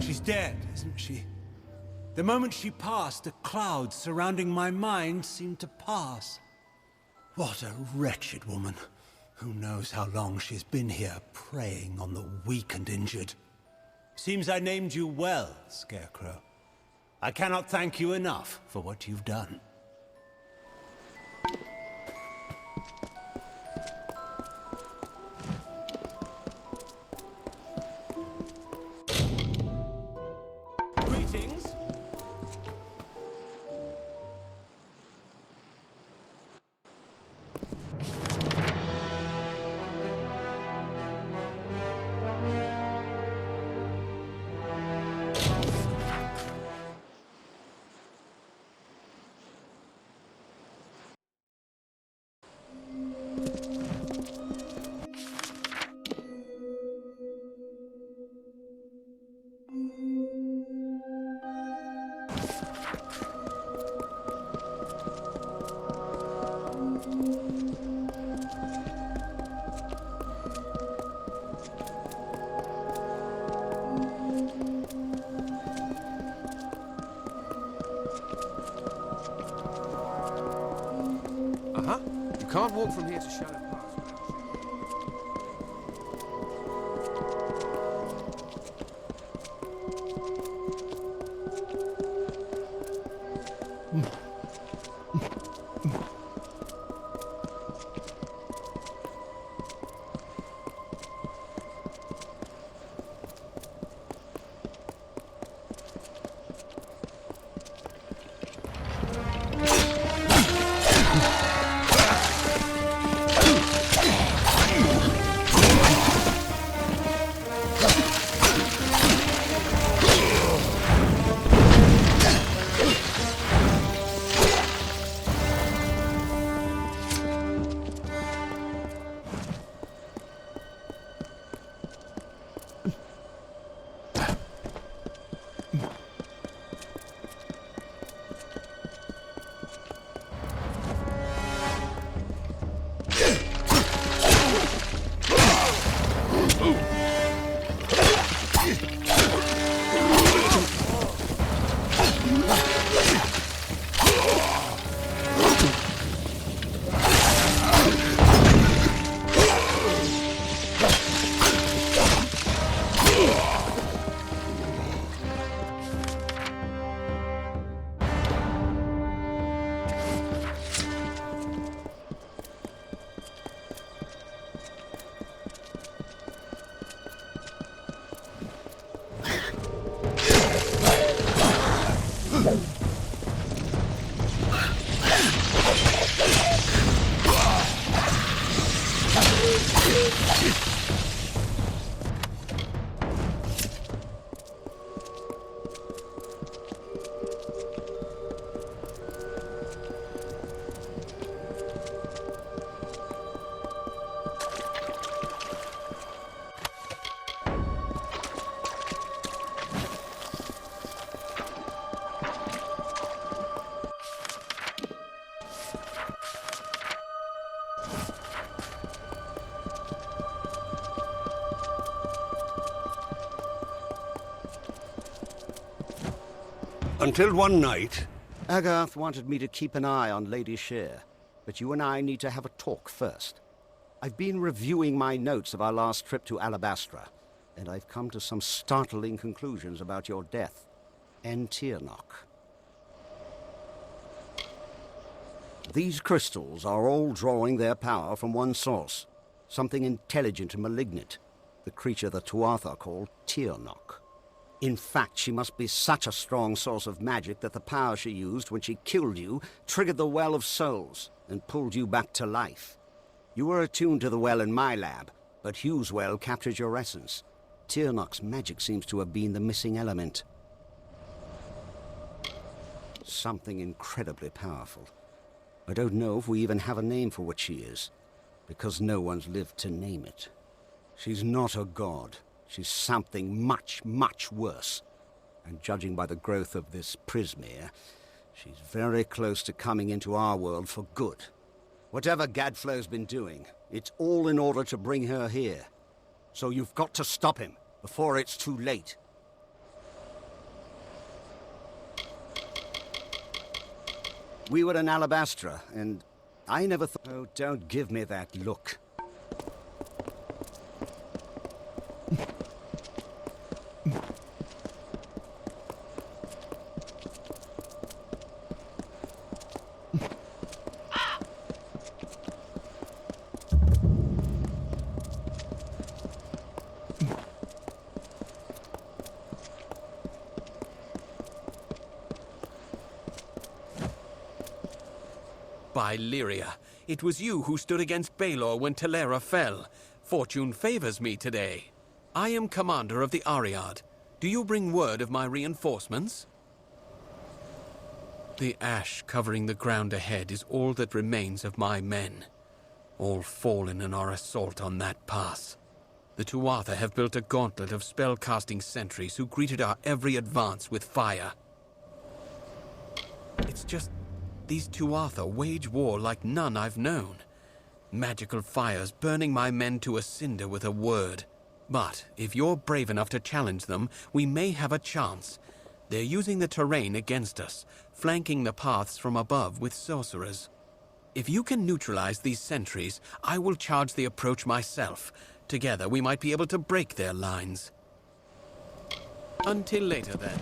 She's dead, isn't she? The moment she passed, the clouds surrounding my mind seemed to pass. What a wretched woman. Who knows how long she's been here, preying on the weak and injured. Seems I named you well, Scarecrow. I cannot thank you enough for what you've done. Greetings. You can't walk from here to Shallow Pass without Until one night... Agarth wanted me to keep an eye on Lady Shear, but you and I need to have a talk first. I've been reviewing my notes of our last trip to Alabastra, and I've come to some startling conclusions about your death and Tirnoch. These crystals are all drawing their power from one source, something intelligent and malignant, the creature the Tuatha call Tirnoch. In fact, she must be such a strong source of magic that the power she used when she killed you triggered the Well of Souls and pulled you back to life. You were attuned to the well in my lab, but Hugh's well captured your essence. Tirnoch's magic seems to have been the missing element. Something incredibly powerful. I don't know if we even have a name for what she is, because no one's lived to name it. She's not a god. She's something much, much worse. And judging by the growth of this Prismere, she's very close to coming into our world for good. Whatever Gadflow's been doing, it's all in order to bring her here. So you've got to stop him before it's too late. We were in Alabastra, and I never thought... Oh, don't give me that look. By Lyria, it was you who stood against Baelor when Telera fell. Fortune favors me today. I am commander of the Ariad. Do you bring word of my reinforcements? The ash covering the ground ahead is all that remains of my men. All fallen in our assault on that pass. The Tuatha have built a gauntlet of spell-casting sentries who greeted our every advance with fire. It's just... these Tuatha wage war like none I've known. Magical fires burning my men to a cinder with a word. But if you're brave enough to challenge them, we may have a chance. They're using the terrain against us, flanking the paths from above with sorcerers. If you can neutralize these sentries, I will charge the approach myself. Together we might be able to break their lines. Until later then.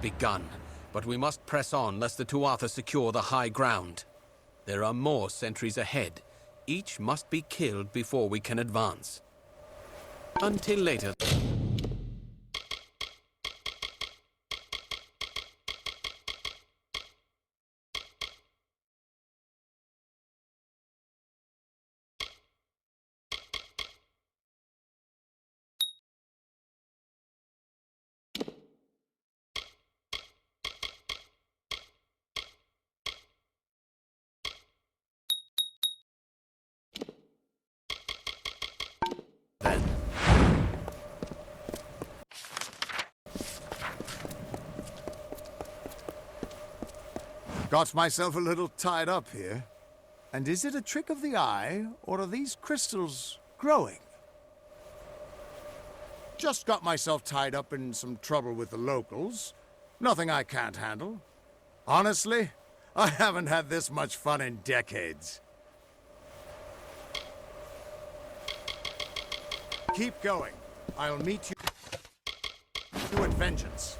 Begun, but we must press on lest the Tuatha secure the high ground. There are more sentries ahead. Each must be killed before we can advance. Until later. Got myself a little tied up here. And is it a trick of the eye, or are these crystals growing? Just got myself tied up in some trouble with the locals. Nothing I can't handle. Honestly, I haven't had this much fun in decades. Keep going. I'll meet you at vengeance.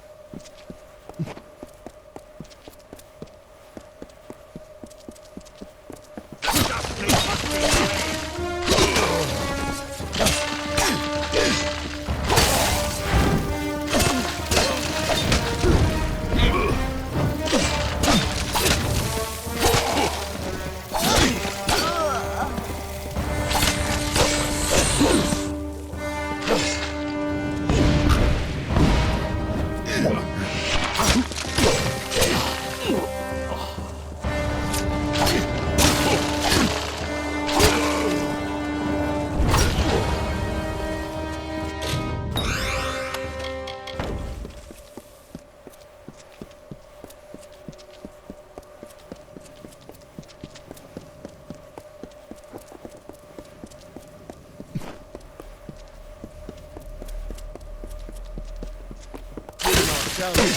shall honor.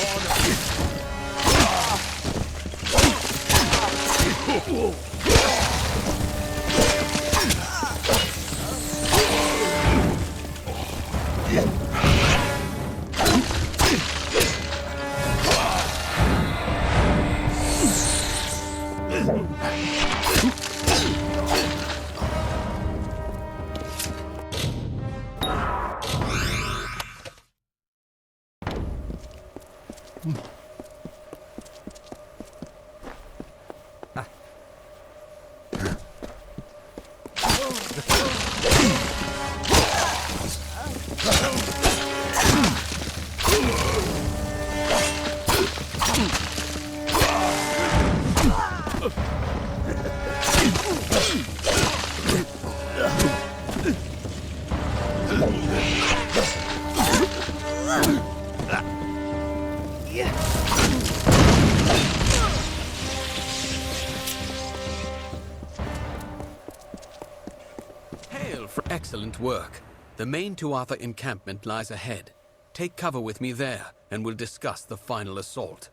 Hail for excellent work. The main Tuatha encampment lies ahead. Take cover with me there, and we'll discuss the final assault.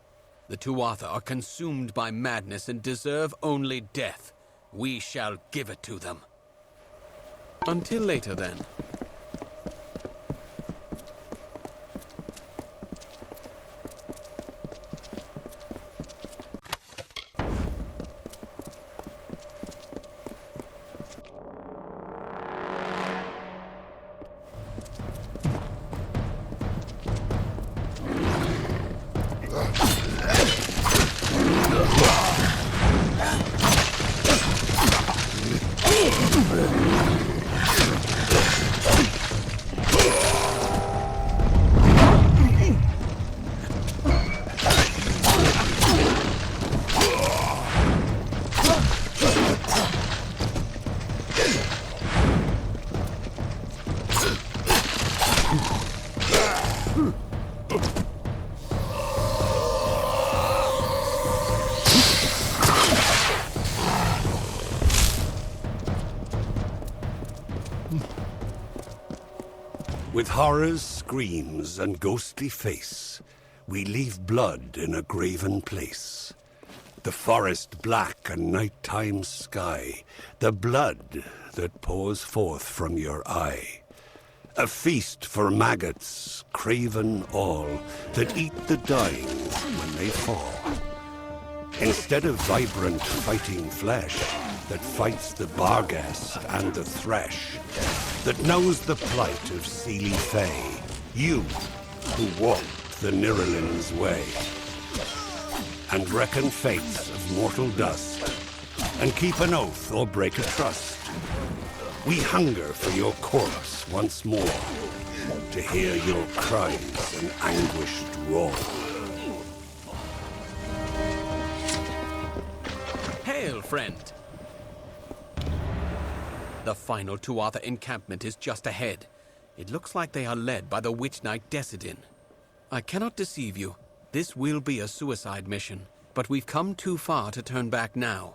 The Tuatha are consumed by madness and deserve only death. We shall give it to them. Until later, then. With horror's screams and ghostly face, we leave blood in a graven place. The forest black and nighttime sky, the blood that pours forth from your eye. A feast for maggots, craven all, that eat the dying when they fall. Instead of vibrant fighting flesh that fights the barghest and the thresh, that knows the plight of Seelie Fae, you who walk the Nirrelin's way, and reckon fates of mortal dust, and keep an oath or break a trust. We hunger for your corpse once more, to hear your cries and anguished roar. Hail, friend! The final Tuatha encampment is just ahead. It looks like they are led by the Witch Knight Decidin. I cannot deceive you. This will be a suicide mission, but we've come too far to turn back now.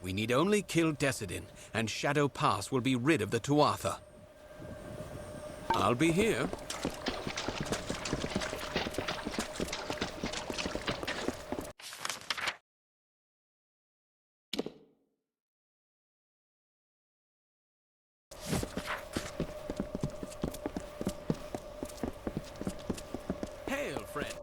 We need only kill Decidin, and Shadow Pass will be rid of the Tuatha. I'll be here. Hail, friend.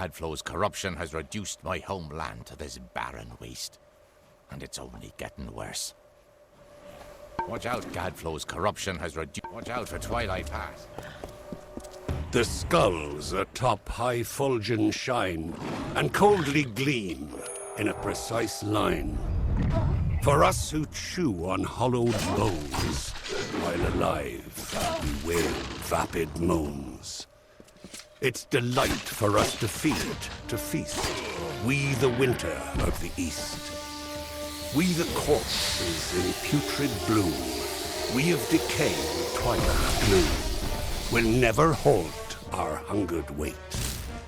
Gadflow's corruption has reduced my homeland to this barren waste. And it's only getting worse. Watch out, Gadflow's corruption has reduced... Watch out for Twilight Pass. The skulls atop high fulgen shine and coldly gleam in a precise line. For us who chew on hollowed bones, while alive, we wail vapid moans. It's delight for us to feed, to feast, we the winter of the East. We the corpses in putrid bloom, we of decay twilight gloom, will never halt our hungered wait,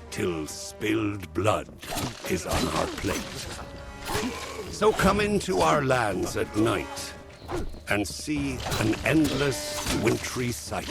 till spilled blood is on our plate. So come into our lands at night, and see an endless wintry sight.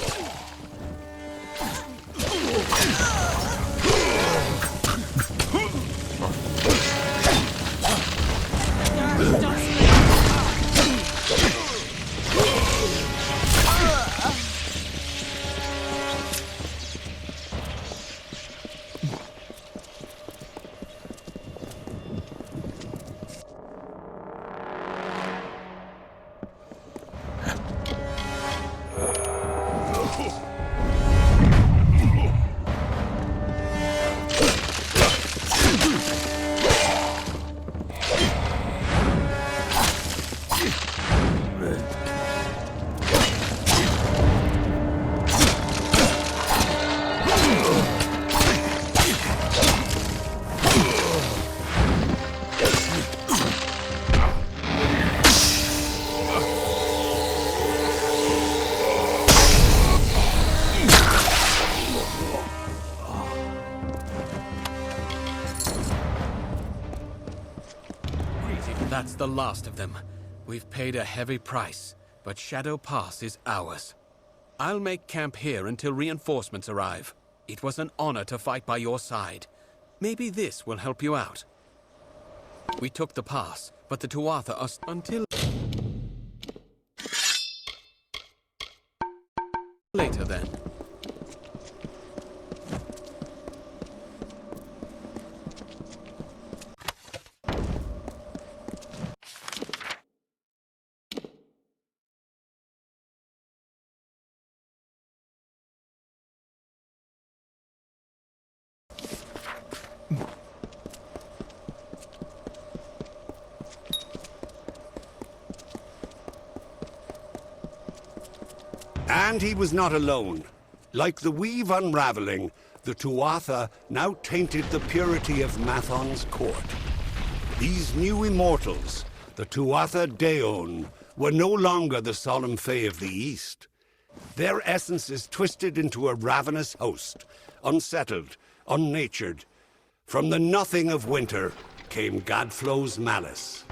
That's the last of them. We've paid a heavy price, but Shadow Pass is ours. I'll make camp here until reinforcements arrive. It was an honor to fight by your side. Maybe this will help you out. We took the pass, but the Tuatha are until later then. And he was not alone. Like the weave unraveling, the Tuatha now tainted the purity of Mathon's court. These new immortals, the Tuatha Daon, were no longer the solemn Fae of the East. Their essences twisted into a ravenous host, unsettled, unnatured. From the nothing of winter came Gadflow's malice.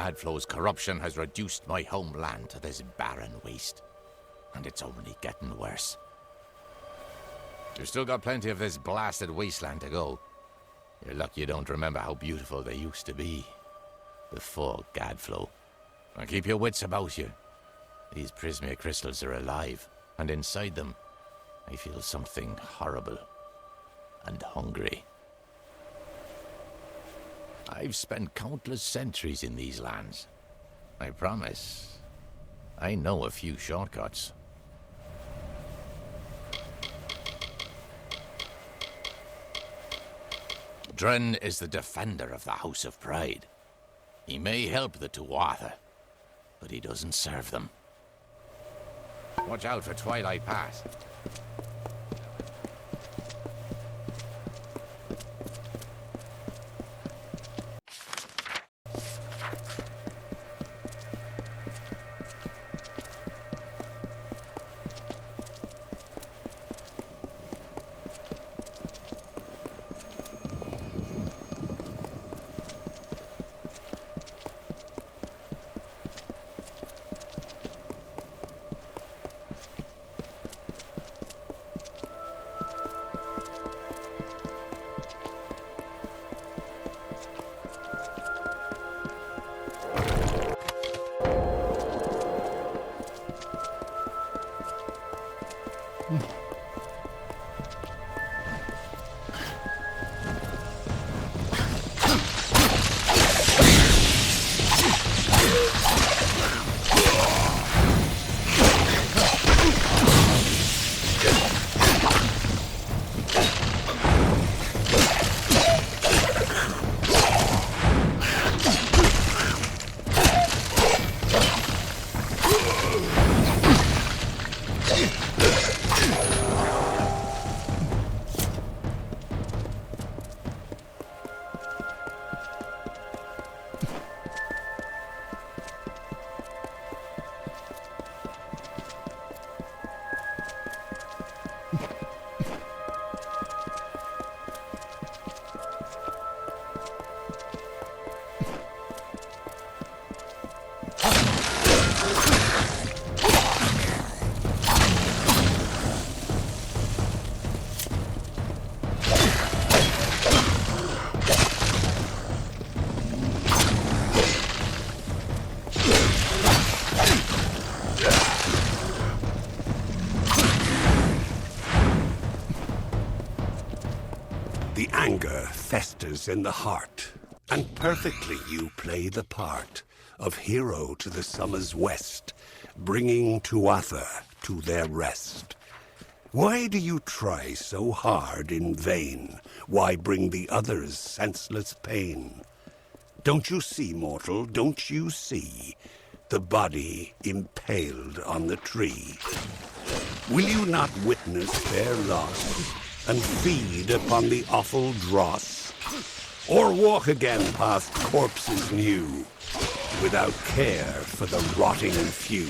Gadflow's corruption has reduced my homeland to this barren waste. And it's only getting worse. You've still got plenty of this blasted wasteland to go. You're lucky you don't remember how beautiful they used to be. Before Gadflow. And keep your wits about you. These Prismia crystals are alive, and inside them, I feel something horrible and hungry. I've spent countless centuries in these lands. I promise, I know a few shortcuts. Dren is the defender of the House of Pride. He may help the Tuatha, but he doesn't serve them. Watch out for Twilight Pass. The anger festers in the heart, and perfectly you play the part of hero to the summer's west, bringing Tuatha to their rest. Why do you try so hard in vain? Why bring the others senseless pain? Don't you see, mortal, don't you see the body impaled on the tree? Will you not witness their loss and feed upon the awful dross? Or walk again past corpses new, without care for the rotting few?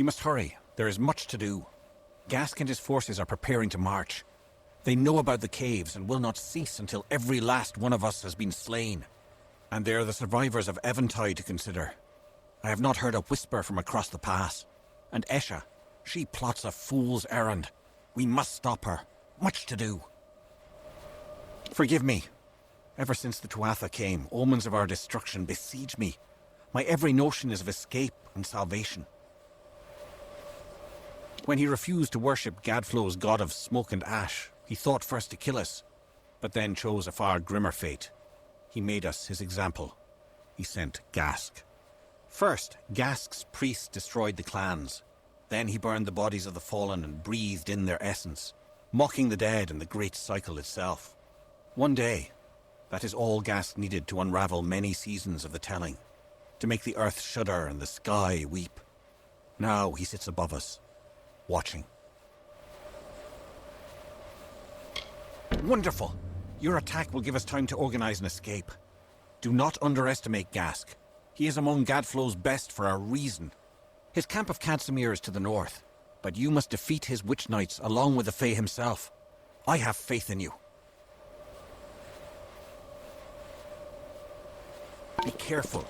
must hurry. There is much to do. Gask and his forces are preparing to march. They know about the caves and will not cease until every last one of us has been slain. And there are the survivors of Eventide to consider. I have not heard a whisper from across the pass. And Esha, she plots a fool's errand. We must stop her. Much to do. Forgive me. Ever since the Tuatha came, omens of our destruction besiege me. My every notion is of escape and salvation. When he refused to worship Gadflow's god of smoke and ash, he thought first to kill us, but then chose a far grimmer fate. He made us his example. He sent Gask. First, Gask's priests destroyed the clans. Then he burned the bodies of the fallen and breathed in their essence, mocking the dead and the great cycle itself. One day, that is all Gask needed to unravel many seasons of the telling, to make the earth shudder and the sky weep. Now he sits above us, watching. Wonderful! Your attack will give us time to organize an escape. Do not underestimate Gask. He is among Gadflow's best for a reason. His camp of Cadsamir is to the north, but you must defeat his witch knights along with the Fae himself. I have faith in you. Be careful.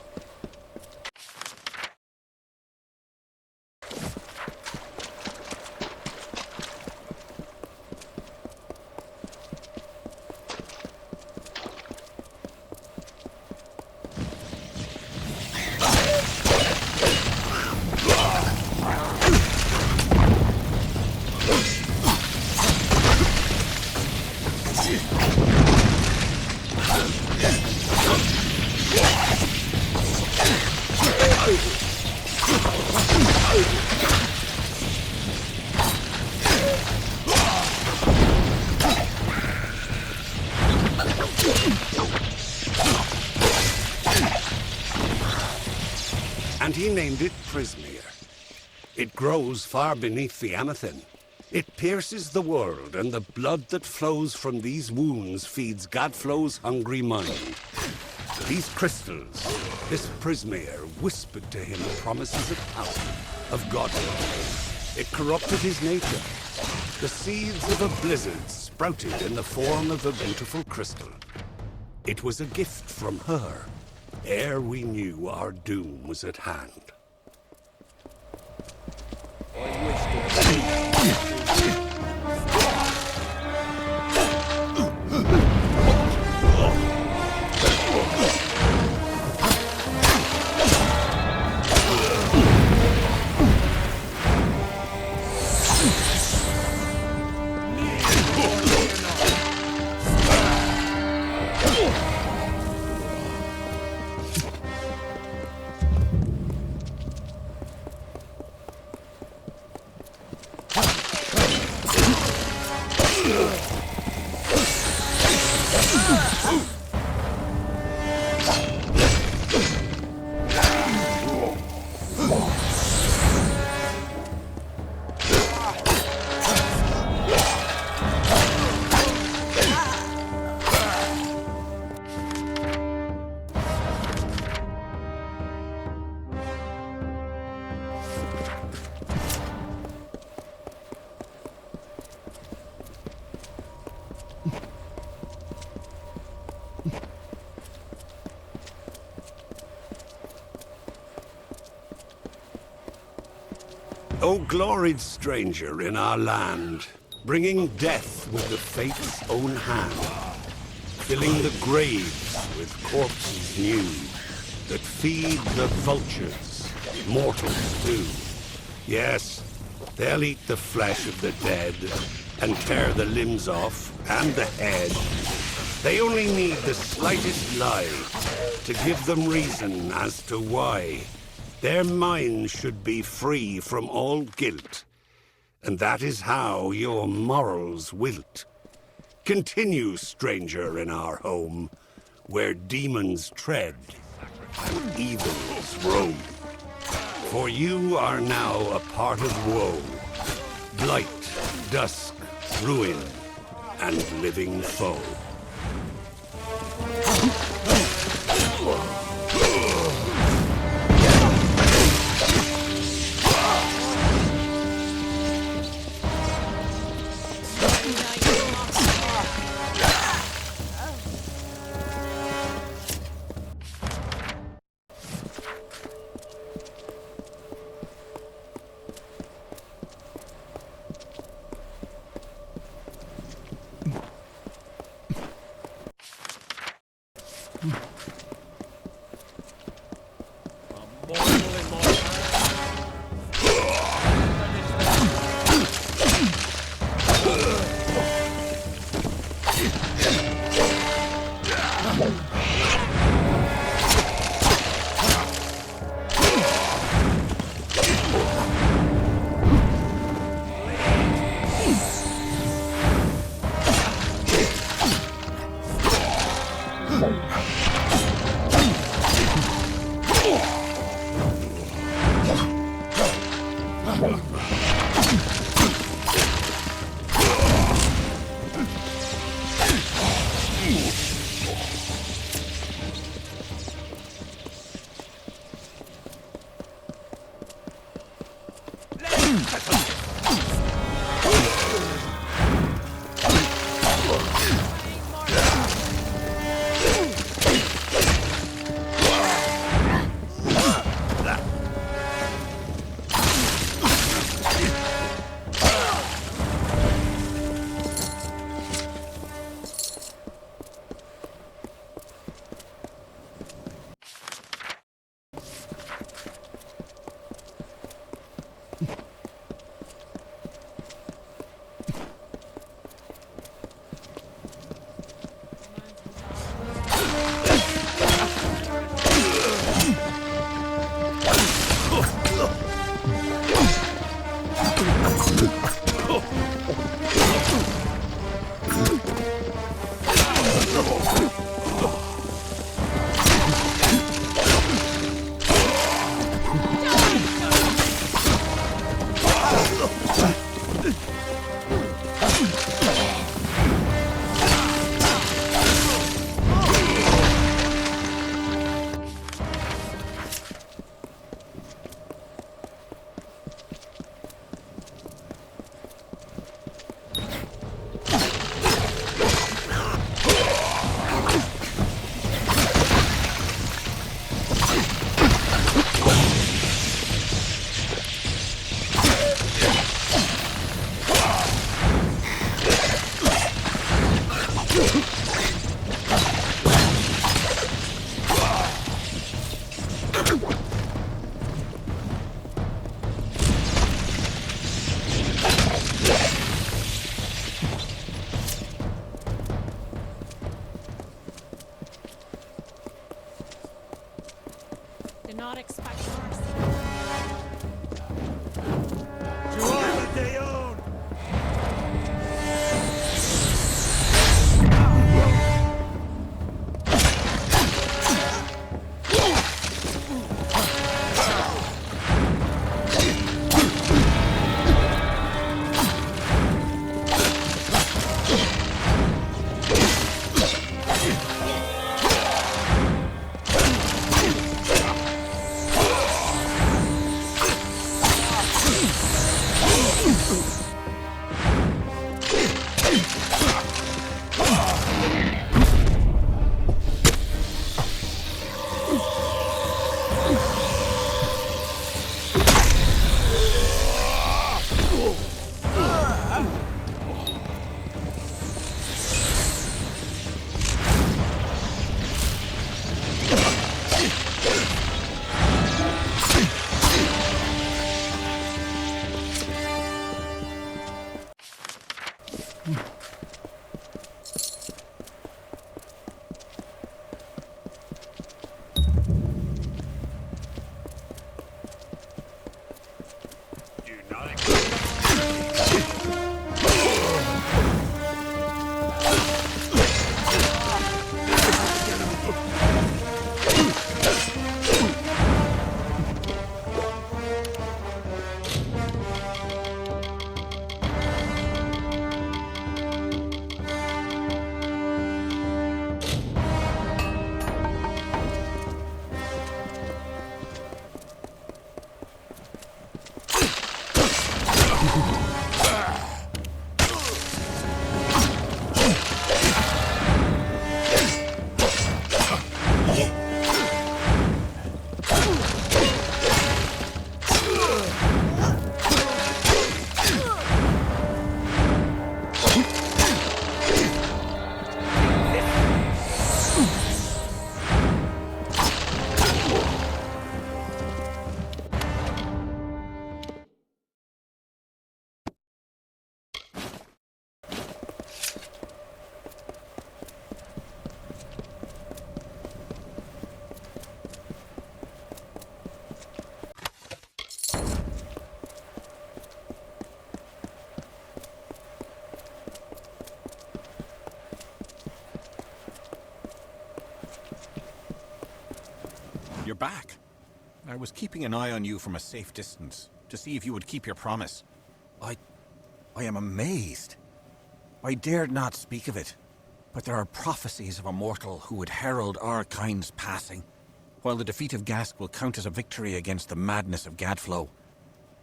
And he named it Prismere. It grows far beneath the Amethyst. It pierces the world, and the blood that flows from these wounds feeds Gadflow's hungry mind. These crystals, this Prismere, whispered to him promises of power, of godliness. It corrupted his nature. The seeds of a blizzard sprouted in the form of a beautiful crystal. It was a gift from her, ere we knew our doom was at hand. O gloried stranger in our land, bringing death with the fate's own hand, filling the graves with corpses new, that feed the vultures, mortals too. Yes, they'll eat the flesh of the dead, and tear the limbs off, and the head. They only need the slightest lie to give them reason as to why. Their minds should be free from all guilt, and that is how your morals wilt. Continue, stranger, in our home, where demons tread and evils roam. For you are now a part of woe, blight, dusk, ruin, and living foe. Did not expect worse. You're back. I was keeping an eye on you from a safe distance, to see if you would keep your promise. I am amazed. I dared not speak of it, but there are prophecies of a mortal who would herald our kind's passing, while the defeat of Gask will count as a victory against the madness of Gadflow.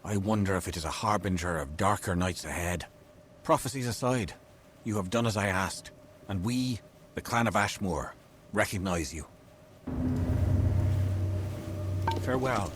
I wonder if it is a harbinger of darker nights ahead. Prophecies aside, you have done as I asked, and we, the clan of Ashmore, recognize you. Farewell.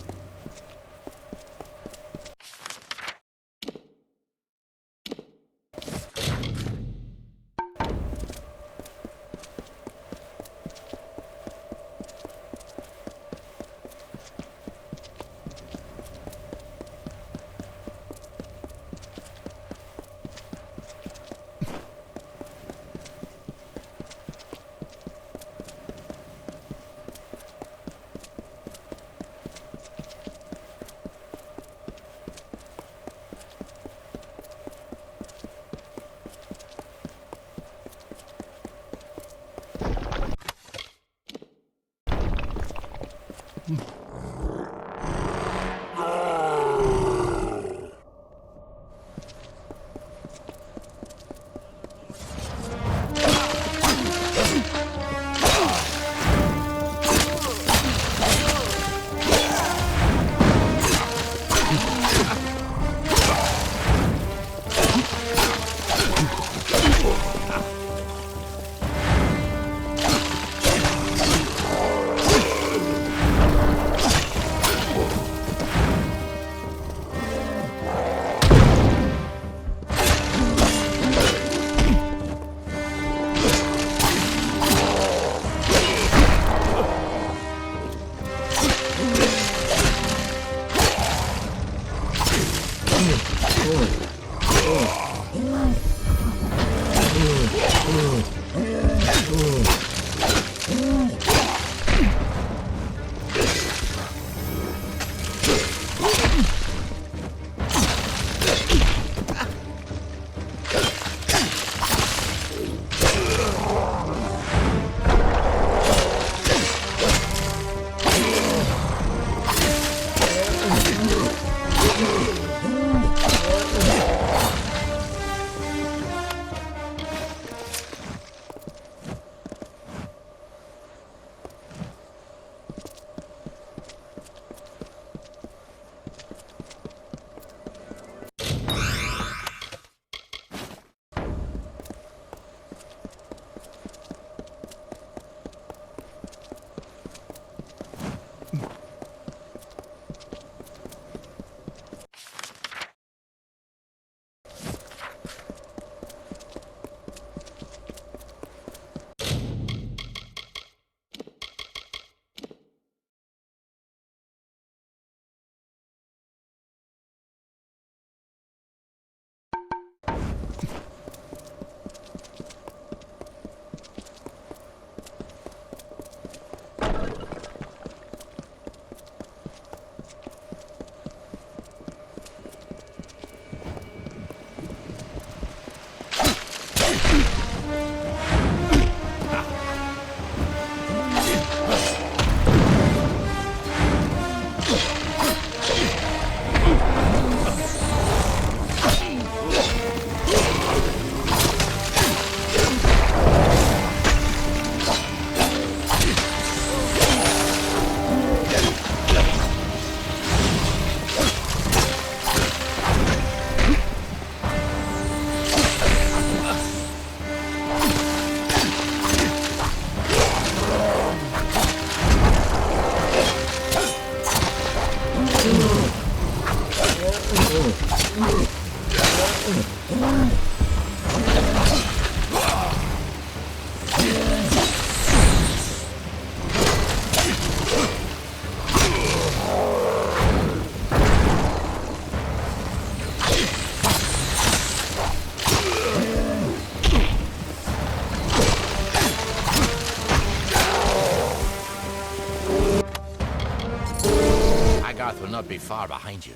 Will not be far behind you.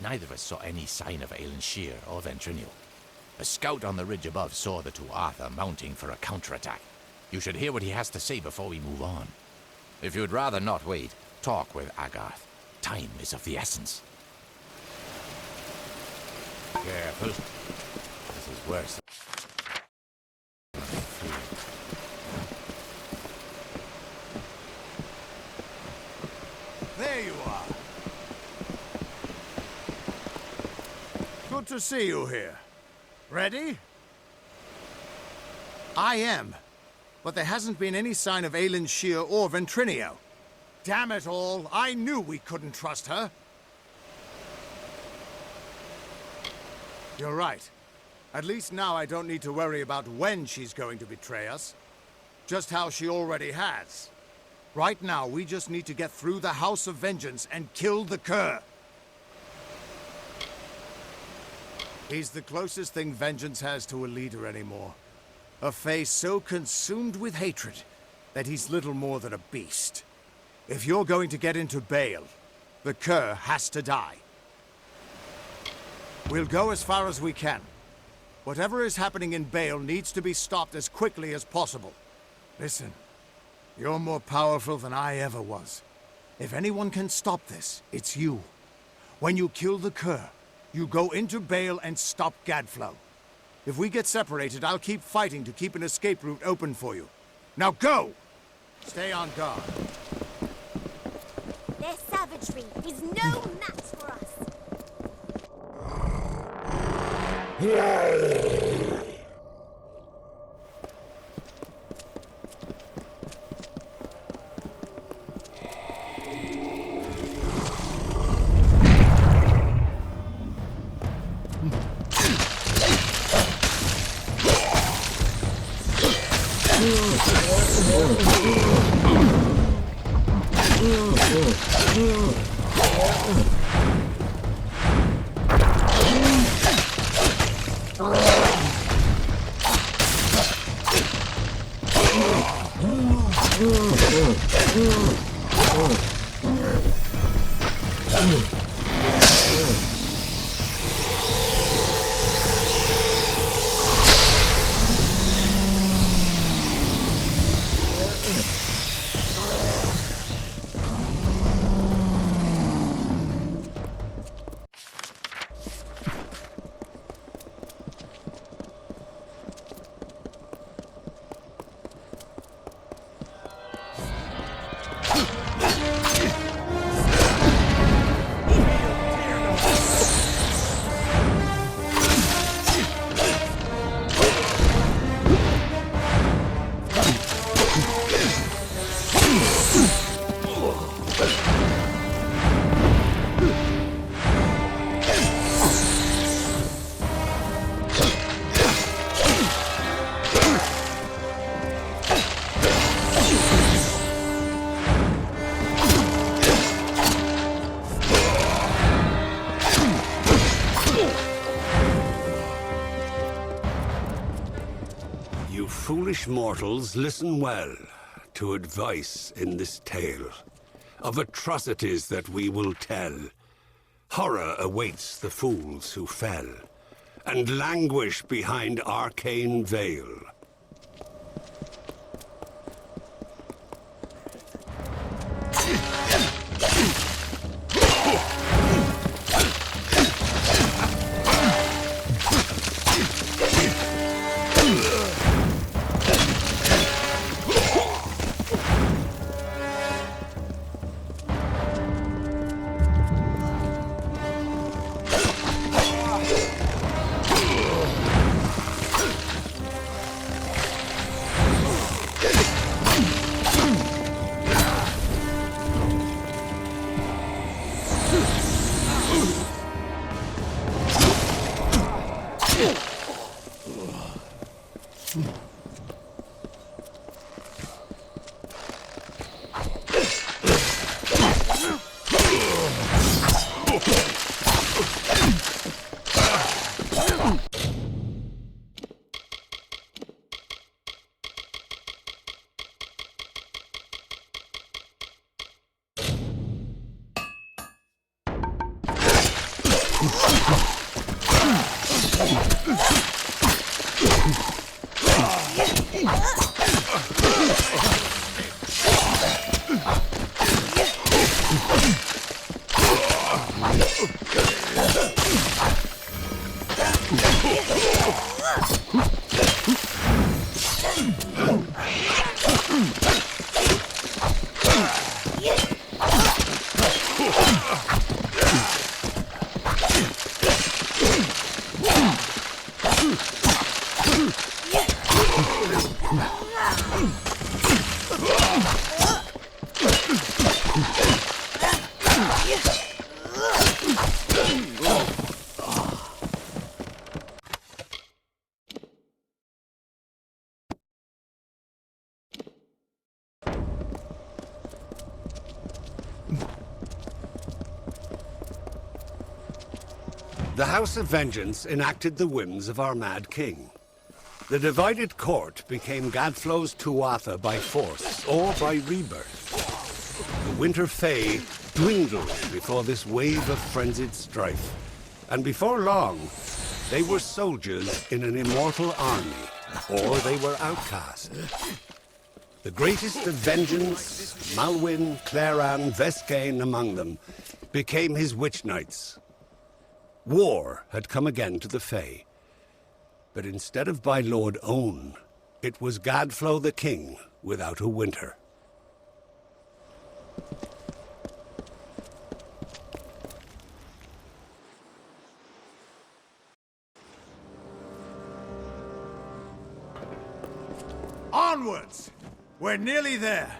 Neither of us saw any sign of Aelin Shear or Ventrinial. A scout on the ridge above saw the Tuatha mounting for a counterattack. You should hear what he has to say before we move on. If you'd rather not wait, talk with Agarth. Time is of the essence. Careful. This is worse. There you are. Good to see you here. Ready? I am. But there hasn't been any sign of Aelin Shear or Ventrinio. Damn it all, I knew we couldn't trust her. You're right. At least now I don't need to worry about when she's going to betray us. Just how she already has. Right now, we just need to get through the House of Vengeance and kill the Cur. He's the closest thing Vengeance has to a leader anymore. A face so consumed with hatred that he's little more than a beast. If you're going to get into Bale, the Cur has to die. We'll go as far as we can. Whatever is happening in Bale needs to be stopped as quickly as possible. Listen, you're more powerful than I ever was. If anyone can stop this, it's you. When you kill the Cur, you go into Bale and stop Gadflow. If we get separated, I'll keep fighting to keep an escape route open for you. Now go! Stay on guard. Their savagery is no match for us. You foolish mortals, listen well to advice in this tale of atrocities that we will tell. Horror awaits the fools who fell and languish behind arcane veil. The House of Vengeance enacted the whims of our mad king. The divided court became Gadflow's Tuatha by force or by rebirth. The Winter Fae dwindled before this wave of frenzied strife, and before long, they were soldiers in an immortal army, or they were outcast. The greatest of vengeance, Malwyn, Claran, Vescain among them, became his witch knights. War had come again to the Fae, but instead of by Lord Own, it was Gadflow the king without a winter. Onwards! We're nearly there.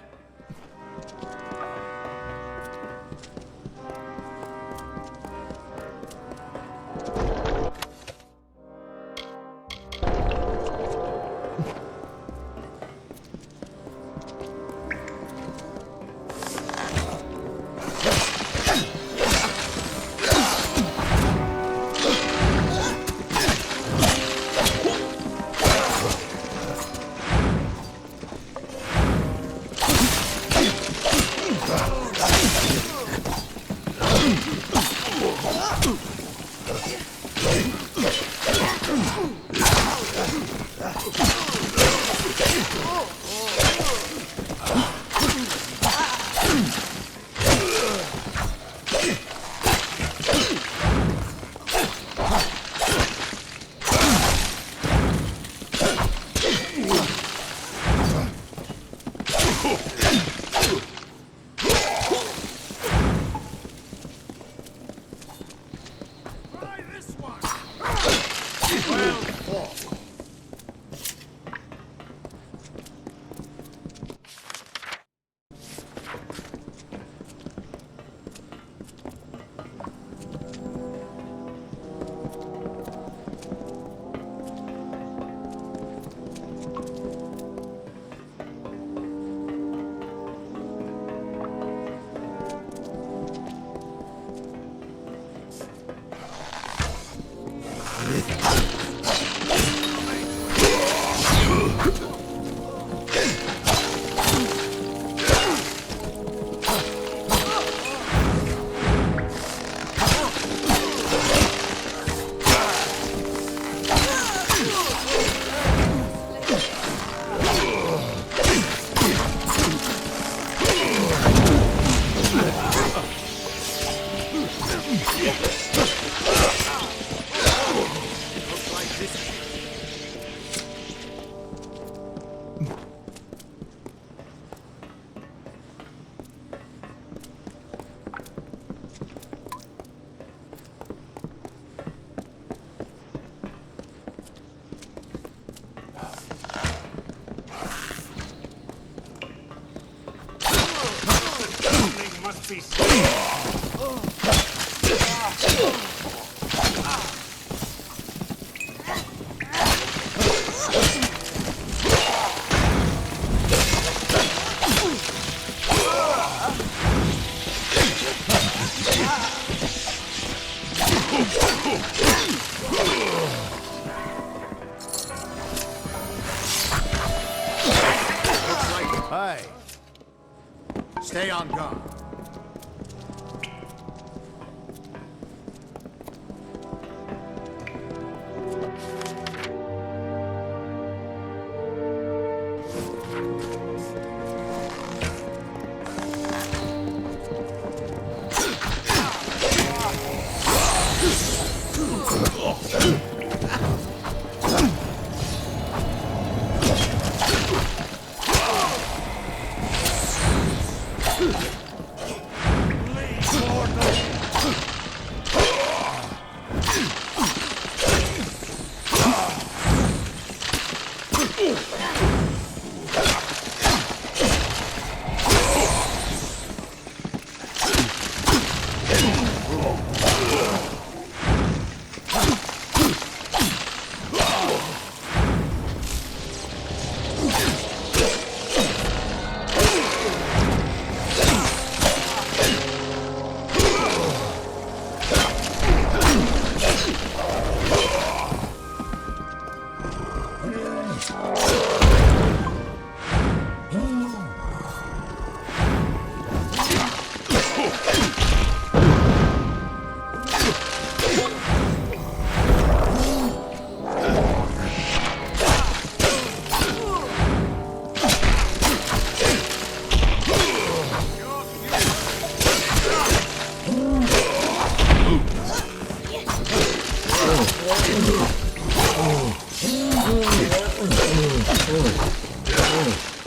Hey, stay on guard. go.